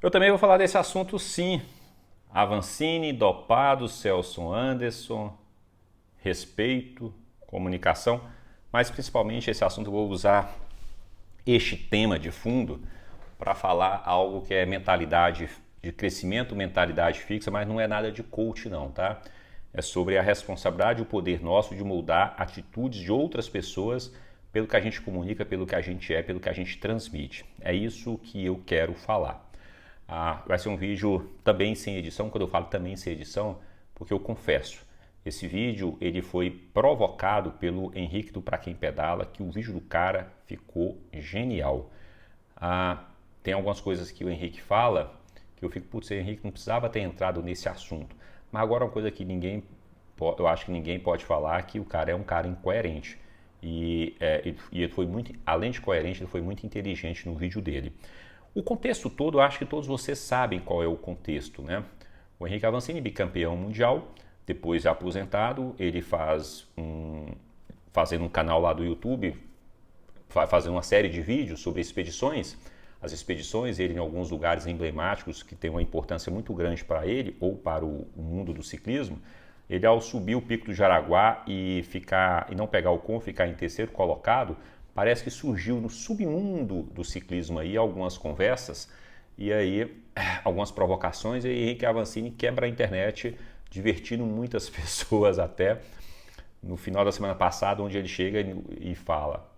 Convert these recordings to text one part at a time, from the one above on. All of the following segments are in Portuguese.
Eu também vou falar desse assunto sim. Avancini, dopado, Celso Anderson, respeito, comunicação, mas principalmente esse assunto eu vou usar este tema de fundo para falar algo que é mentalidade de crescimento, mentalidade fixa, mas não é nada de coach não, tá? É sobre a responsabilidade e o poder nosso de moldar atitudes de outras pessoas pelo que a gente comunica, pelo que a gente é, pelo que a gente transmite. É isso que eu quero falar. Vai ser um vídeo também sem edição. Quando eu falo também sem edição, porque eu confesso, esse vídeo ele foi provocado pelo Henrique do Pra Quem Pedala, que o vídeo do cara ficou genial. Tem algumas coisas que o Henrique fala que eu fico, putz, o Henrique não precisava ter entrado nesse assunto. Mas agora uma coisa que eu acho que ninguém pode falar, que o cara é um cara incoerente. E ele foi muito, além de coerente, ele foi muito inteligente no vídeo dele. O contexto todo, eu acho que todos vocês sabem qual é o contexto, né? O Henrique Avancini, bicampeão mundial, depois de aposentado, ele fazendo um canal lá do YouTube, fazendo uma série de vídeos sobre expedições. As expedições, ele em alguns lugares emblemáticos que tem uma importância muito grande para ele ou para o mundo do ciclismo, ele ao subir o Pico do Jaraguá e não pegar o com, ficar em terceiro colocado, parece que surgiu no submundo do ciclismo aí algumas conversas e aí algumas provocações, e Henrique Avancini quebra a internet, divertindo muitas pessoas até no final da semana passada, onde ele chega e fala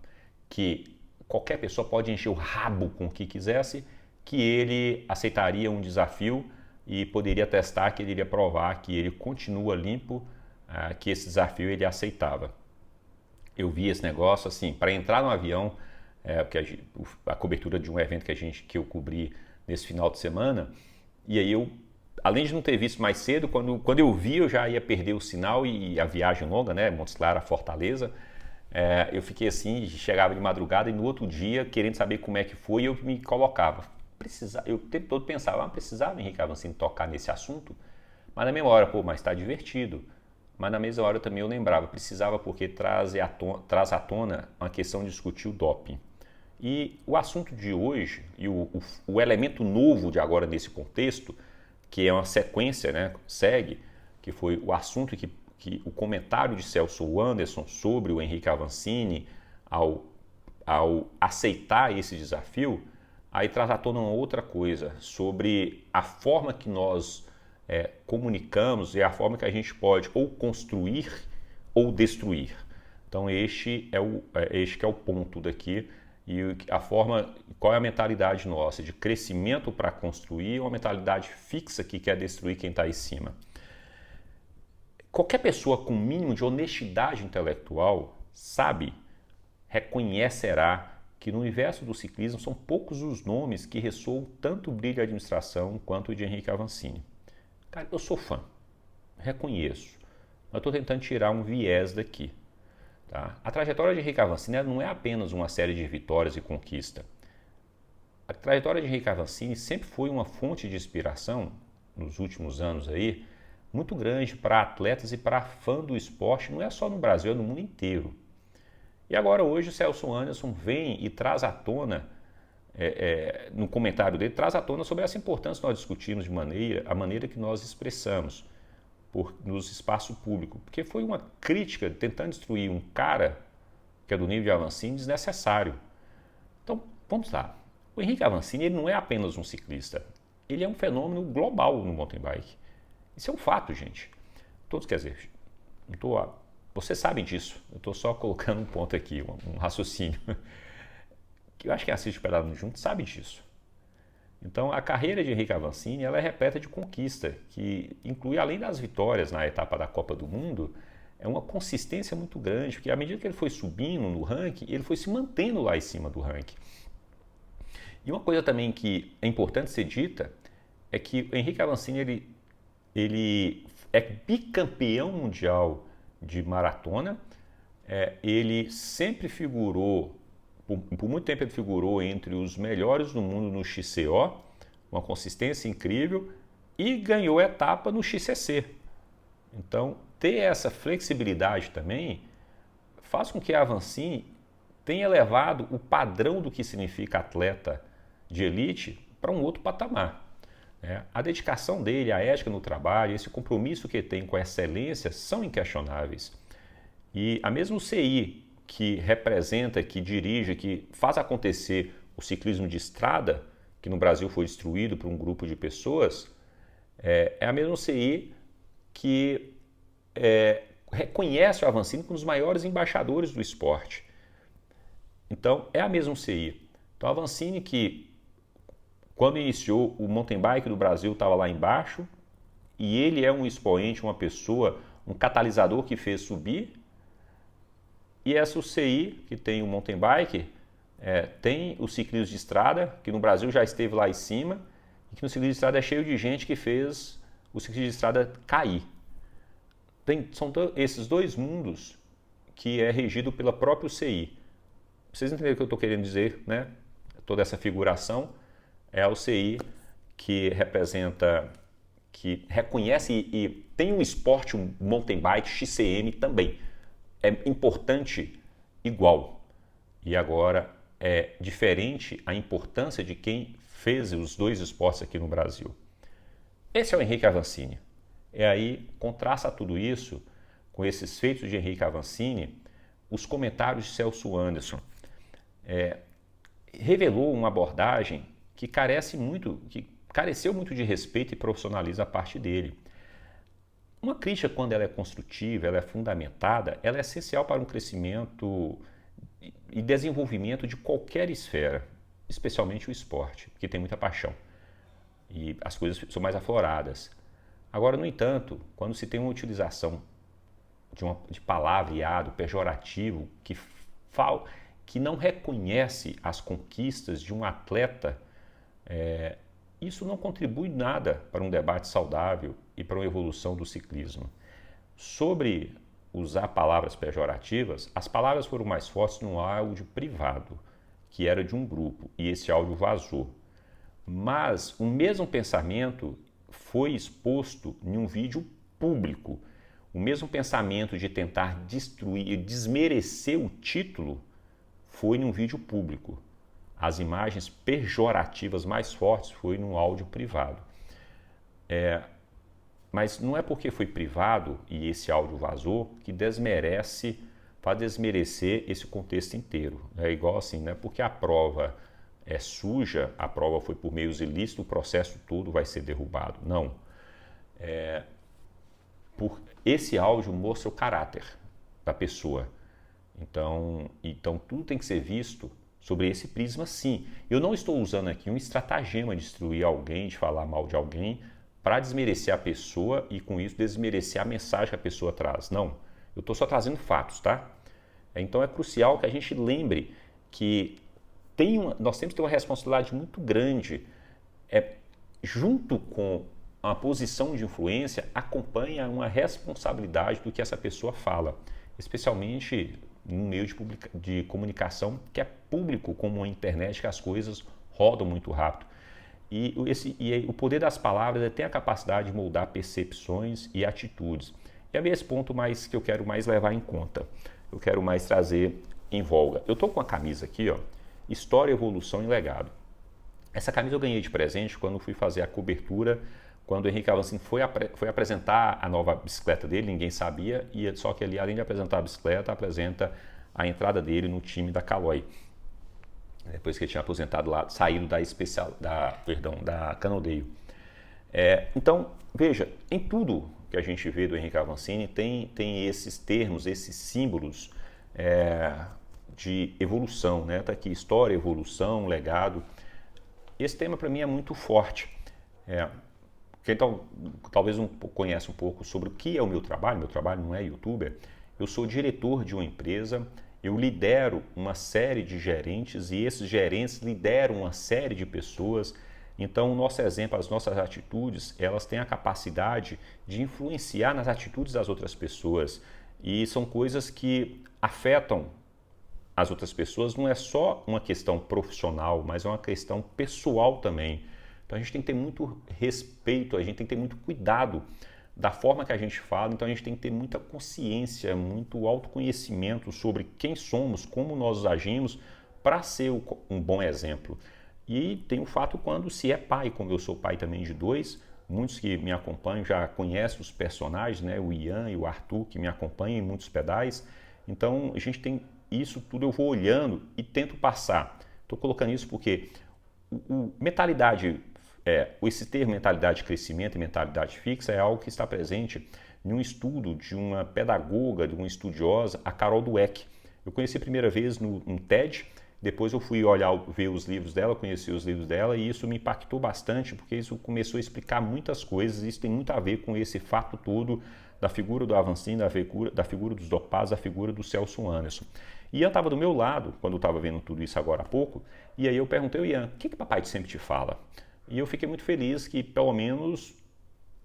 que qualquer pessoa pode encher o rabo com o que quisesse, que ele aceitaria um desafio e poderia testar, que ele iria provar que ele continua limpo, que esse desafio ele aceitava. Eu vi esse negócio assim, para entrar no avião, porque a cobertura de um evento que eu cobri nesse final de semana, e aí eu, além de não ter visto mais cedo, quando eu vi eu já ia perder o sinal e a viagem longa, né, Montes Claros, Fortaleza, eu fiquei assim, chegava de madrugada e no outro dia, querendo saber como é que foi, eu me colocava. Eu o tempo todo pensava, precisava Henrique Avancini tocar nesse assunto? Mas na mesma hora, pô, mas está divertido. Mas na mesma hora também eu lembrava, precisava porque traz à tona uma questão de discutir o doping. E o assunto de hoje, e o elemento novo de agora nesse contexto, que é uma sequência, né, segue, que foi o assunto que o comentário de Celso Anderson sobre o Henrique Avancini ao aceitar esse desafio, aí traz à tona uma outra coisa, sobre a forma que nós comunicamos e a forma que a gente pode ou construir ou destruir. Então este que é o ponto daqui, e a forma, qual é a mentalidade nossa de crescimento para construir, ou uma mentalidade fixa que quer destruir quem está em cima. Qualquer pessoa com mínimo de honestidade intelectual reconhecerá que no universo do ciclismo são poucos os nomes que ressoam tanto o brilho da administração quanto o de Henrique Avancini. Cara, eu sou fã, reconheço, mas estou tentando tirar um viés daqui. Tá? A trajetória de Henrique Avancini não é apenas uma série de vitórias e conquista. A trajetória de Henrique Avancini sempre foi uma fonte de inspiração, nos últimos anos aí, muito grande para atletas e para fã do esporte, não é só no Brasil, é no mundo inteiro. E agora hoje o Celso Anderson vem e traz à tona, no comentário dele, traz à tona sobre essa importância que nós discutimos a maneira que nós expressamos nos espaços públicos. Porque foi uma crítica tentando destruir um cara que é do nível de Avancini desnecessário. Então, vamos lá. O Henrique Avancini ele não é apenas um ciclista, ele é um fenômeno global no mountain bike. Isso é um fato, gente. Todos, quer dizer, vocês sabem disso. Eu estou só colocando um ponto aqui, um raciocínio. Que eu acho que quem assiste Pedalando Junto sabe disso. Então, a carreira de Henrique Avancini ela é repleta de conquista, que inclui, além das vitórias na etapa da Copa do Mundo, é uma consistência muito grande, porque à medida que ele foi subindo no ranking, ele foi se mantendo lá em cima do ranking. E uma coisa também que é importante ser dita é que o Henrique Avancini ele é bicampeão mundial de maratona, ele sempre figurou, por muito tempo ele figurou entre os melhores do mundo no XCO, uma consistência incrível, e ganhou etapa no XCC. Então, ter essa flexibilidade também faz com que a Avancini tenha levado o padrão do que significa atleta de elite para um outro patamar. né? A dedicação dele, a ética no trabalho, esse compromisso que ele tem com a excelência são inquestionáveis. E a mesma CI que representa, que dirige, que faz acontecer o ciclismo de estrada, que no Brasil foi destruído por um grupo de pessoas, é a mesma CI que reconhece o Avancini como um dos maiores embaixadores do esporte. Então, é a mesma CI. Então, a Avancini que, quando iniciou o mountain bike do Brasil, estava lá embaixo, e ele é um expoente, uma pessoa, um catalisador que fez subir. E essa UCI, que tem o mountain bike, tem o ciclismo de estrada, que no Brasil já esteve lá em cima, e que no ciclismo de estrada é cheio de gente que fez o ciclismo de estrada cair. São esses dois mundos que é regido pela própria UCI. Vocês entenderam o que eu estou querendo dizer, né? Toda essa figuração é a UCI que representa, que reconhece e tem um esporte, um mountain bike XCM também. É importante igual. E agora é diferente a importância de quem fez os dois esportes aqui no Brasil. Esse é o Henrique Avancini. E aí contrasta tudo isso com esses feitos de Henrique Avancini, os comentários de Celso Anderson. Revelou uma abordagem que careceu muito de respeito e profissionalismo a parte dele. Uma crítica, quando ela é construtiva, ela é fundamentada, ela é essencial para um crescimento e desenvolvimento de qualquer esfera, especialmente o esporte, que tem muita paixão e as coisas são mais afloradas. Agora, no entanto, quando se tem uma utilização de palavreado pejorativo que não reconhece as conquistas de um atleta, isso não contribui nada para um debate saudável e para uma evolução do ciclismo. Sobre usar palavras pejorativas, as palavras foram mais fortes num áudio privado, que era de um grupo, e esse áudio vazou. Mas o mesmo pensamento foi exposto em um vídeo público. O mesmo pensamento de tentar destruir e desmerecer o título foi em um vídeo público. As imagens pejorativas mais fortes foi num áudio privado. Mas não é porque foi privado e esse áudio vazou que vai desmerecer esse contexto inteiro. É igual assim, né? Porque a prova é suja, a prova foi por meios ilícitos, o processo todo vai ser derrubado. Não. Esse áudio mostra o caráter da pessoa. Então tudo tem que ser visto sobre esse prisma, sim. Eu não estou usando aqui um estratagema de destruir alguém, de falar mal de alguém, para desmerecer a pessoa e com isso desmerecer a mensagem que a pessoa traz. Não, eu estou só trazendo fatos, tá? Então é crucial que a gente lembre que nós temos que ter uma responsabilidade muito grande. Junto com a posição de influência, acompanha uma responsabilidade do que essa pessoa fala, especialmente num meio de comunicação que é público, como a internet, que as coisas rodam muito rápido. E o poder das palavras tem a capacidade de moldar percepções e atitudes. E é esse ponto que eu quero mais levar em conta. Eu quero mais trazer em voga. Eu estou com a camisa aqui, ó, História, Evolução e Legado. Essa camisa eu ganhei de presente quando fui fazer a cobertura, quando o Henrique Avancini foi apresentar a nova bicicleta dele, ninguém sabia, só que ele, além de apresentar a bicicleta, apresenta a entrada dele no time da Caloi. Depois que ele tinha aposentado lá, saído da Canodeio. Então, veja, em tudo que a gente vê do Henrique Avancini tem esses termos, esses símbolos de evolução, né? Tá aqui, história, evolução, legado. Esse tema para mim é muito forte. Quem talvez não conhece um pouco sobre o que é o meu trabalho não é youtuber, eu sou diretor de uma empresa, eu lidero uma série de gerentes e esses gerentes lideram uma série de pessoas. Então, o nosso exemplo, as nossas atitudes, elas têm a capacidade de influenciar nas atitudes das outras pessoas. E são coisas que afetam as outras pessoas, não é só uma questão profissional, mas é uma questão pessoal também. Então, a gente tem que ter muito respeito, a gente tem que ter muito cuidado da forma que a gente fala, então a gente tem que ter muita consciência, muito autoconhecimento sobre quem somos, como nós agimos, para ser um bom exemplo. E tem o fato quando se é pai, como eu sou pai também de 2, muitos que me acompanham já conhecem os personagens, né? O Ian e o Arthur, que me acompanham em muitos pedais. Então a gente tem isso tudo, eu vou olhando e tento passar. Estou colocando isso porque mentalidade, esse termo mentalidade de crescimento e mentalidade fixa é algo que está presente em um estudo de uma pedagoga, de uma estudiosa, a Carol Dweck. Eu conheci a primeira vez no TED, depois eu fui olhar, ver os livros dela, conheci os livros dela e isso me impactou bastante porque isso começou a explicar muitas coisas. Isso tem muito a ver com esse fato todo da figura do Avancini, da figura dos dopados, da figura do Celso Anderson. Ian estava do meu lado quando eu estava vendo tudo isso agora há pouco e aí eu perguntei, Ian, o que papai sempre te fala? E eu fiquei muito feliz que pelo menos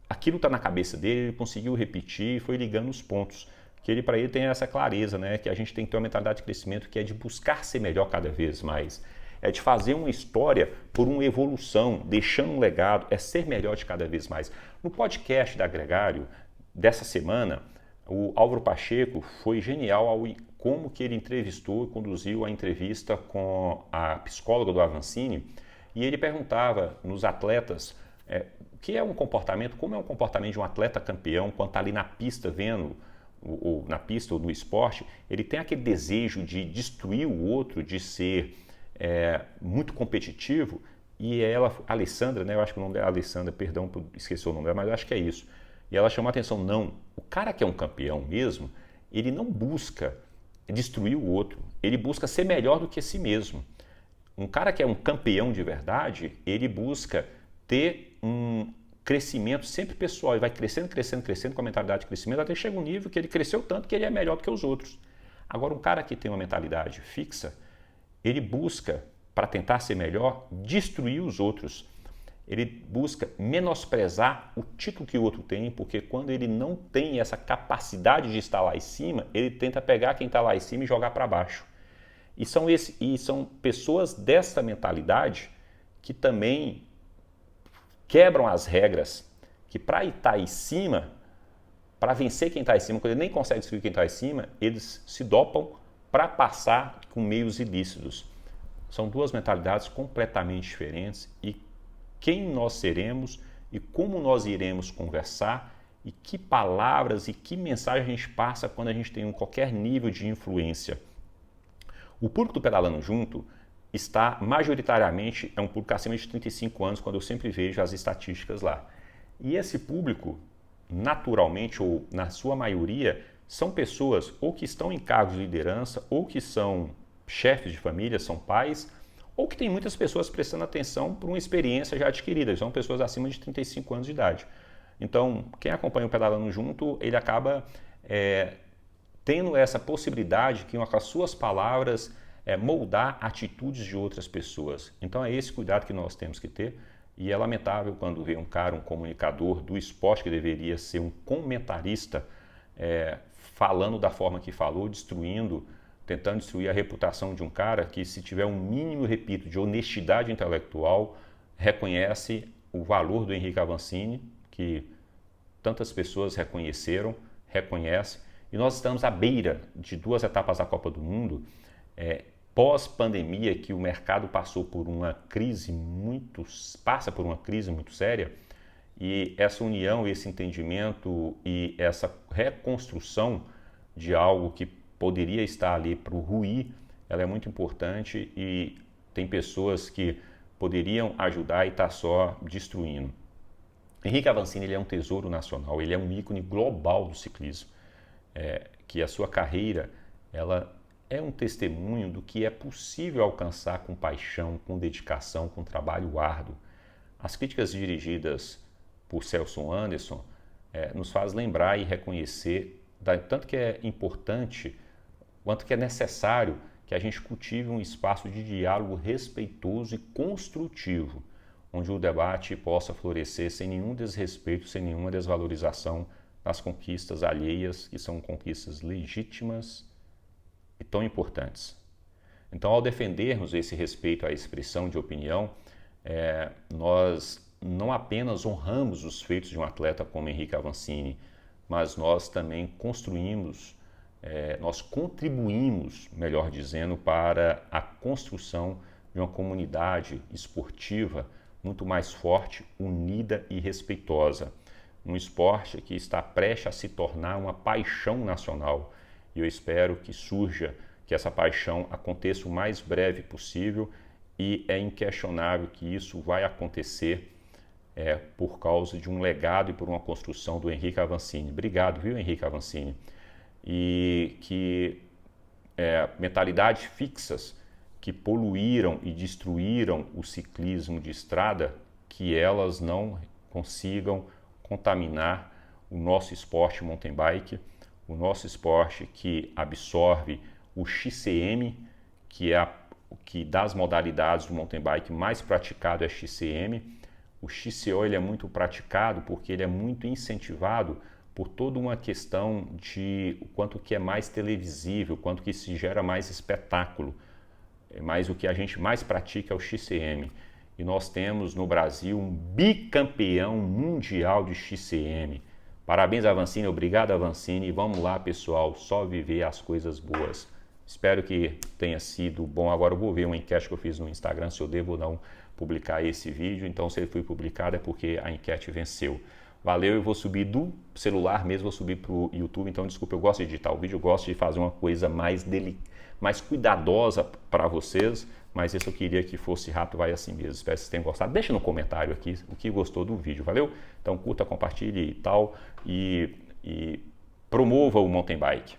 aquilo está na cabeça dele, ele conseguiu repetir e foi ligando os pontos. Que ele, para ele, tem essa clareza, né? Que a gente tem que ter uma mentalidade de crescimento que é de buscar ser melhor cada vez mais. É de fazer uma história por uma evolução, deixando um legado, é ser melhor de cada vez mais. No podcast da Gregário, dessa semana, o Álvaro Pacheco foi genial ao como que ele entrevistou e conduziu a entrevista com a psicóloga do Avancini e ele perguntava nos atletas o que é um comportamento, como é um comportamento de um atleta campeão quando está ali na pista vendo ou na pista ou no esporte, ele tem aquele desejo de destruir o outro, de ser muito competitivo, e ela, a Alessandra, né, eu acho que o nome dela é Alessandra, perdão por esquecer o nome dela, mas eu acho que é isso. E ela chamou a atenção, não, o cara que é um campeão mesmo, ele não busca destruir o outro, ele busca ser melhor do que si mesmo. Um cara que é um campeão de verdade, ele busca ter um crescimento sempre pessoal, ele vai crescendo, crescendo, crescendo com a mentalidade de crescimento até chega um nível que ele cresceu tanto que ele é melhor do que os outros. Agora, um cara que tem uma mentalidade fixa, ele busca, para tentar ser melhor, destruir os outros. Ele busca menosprezar o título que o outro tem, porque quando ele não tem essa capacidade de estar lá em cima, ele tenta pegar quem está lá em cima e jogar para baixo. E são pessoas dessa mentalidade que também quebram as regras, que para estar em cima, para vencer quem está em cima, quando ele nem consegue destruir quem está em cima, eles se dopam para passar com meios ilícitos. São duas mentalidades completamente diferentes e quem nós seremos e como nós iremos conversar e que palavras e que mensagem a gente passa quando a gente tem qualquer nível de influência. O público do Pedalando Junto está majoritariamente, é um público acima de 35 anos, quando eu sempre vejo as estatísticas lá. E esse público, naturalmente, ou na sua maioria, são pessoas ou que estão em cargos de liderança, ou que são chefes de família, são pais, ou que tem muitas pessoas prestando atenção por uma experiência já adquirida, são pessoas acima de 35 anos de idade. Então, quem acompanha o Pedalando Junto, ele acaba tendo essa possibilidade que com as suas palavras moldar atitudes de outras pessoas. Então é esse cuidado que nós temos que ter e é lamentável quando vê um cara, um comunicador do esporte que deveria ser um comentarista falando da forma que falou, tentando destruir a reputação de um cara que, se tiver um mínimo, repito, de honestidade intelectual, reconhece o valor do Henrique Avancini, que tantas pessoas reconheceram, reconhece, e nós estamos à beira de 2 etapas da Copa do Mundo, pós-pandemia, que o mercado passa por uma crise muito séria, e essa união, esse entendimento e essa reconstrução de algo que poderia estar ali para o ruir, ela é muito importante e tem pessoas que poderiam ajudar e está só destruindo. Henrique Avancini, ele é um tesouro nacional, ele é um ícone global do ciclismo, que a sua carreira ela é um testemunho do que é possível alcançar com paixão, com dedicação, com trabalho árduo. As críticas dirigidas por Celso Anderson nos faz lembrar e reconhecer tanto que é importante quanto que é necessário que a gente cultive um espaço de diálogo respeitoso e construtivo, onde o debate possa florescer sem nenhum desrespeito, sem nenhuma desvalorização das conquistas alheias, que são conquistas legítimas e tão importantes. Então, ao defendermos esse respeito à expressão de opinião, nós não apenas honramos os feitos de um atleta como Henrique Avancini, mas nós também nós contribuímos, melhor dizendo, para a construção de uma comunidade esportiva muito mais forte, unida e respeitosa. Um esporte que está prestes a se tornar uma paixão nacional. E eu espero que surja, que essa paixão aconteça o mais breve possível, e é inquestionável que isso vai acontecer por causa de um legado e por uma construção do Henrique Avancini. Obrigado, viu, Henrique Avancini? E que mentalidades fixas que poluíram e destruíram o ciclismo de estrada, que elas não consigam contaminar o nosso esporte mountain bike, o nosso esporte que absorve o XCM, que das modalidades do mountain bike mais praticado é XCM. O XCO ele é muito praticado porque ele é muito incentivado por toda uma questão de o quanto que é mais televisível, o quanto que se gera mais espetáculo. Mas o que a gente mais pratica é o XCM. E nós temos no Brasil um bicampeão mundial de XCM. Parabéns, Avancini, obrigado, Avancini. Vamos lá, pessoal, só viver as coisas boas. Espero que tenha sido bom. Agora eu vou ver uma enquete que eu fiz no Instagram, se eu devo ou não publicar esse vídeo. Então, se ele foi publicado é porque a enquete venceu. Valeu, eu vou subir do celular mesmo, vou subir para o YouTube. Então, desculpa, eu gosto de editar o vídeo, eu gosto de fazer uma coisa mais cuidadosa para vocês, mas esse eu queria que fosse rápido, vai assim mesmo. Espero que vocês tenham gostado. Deixa no comentário aqui o que gostou do vídeo, valeu? Então, curta, compartilhe e tal, e promova o mountain bike.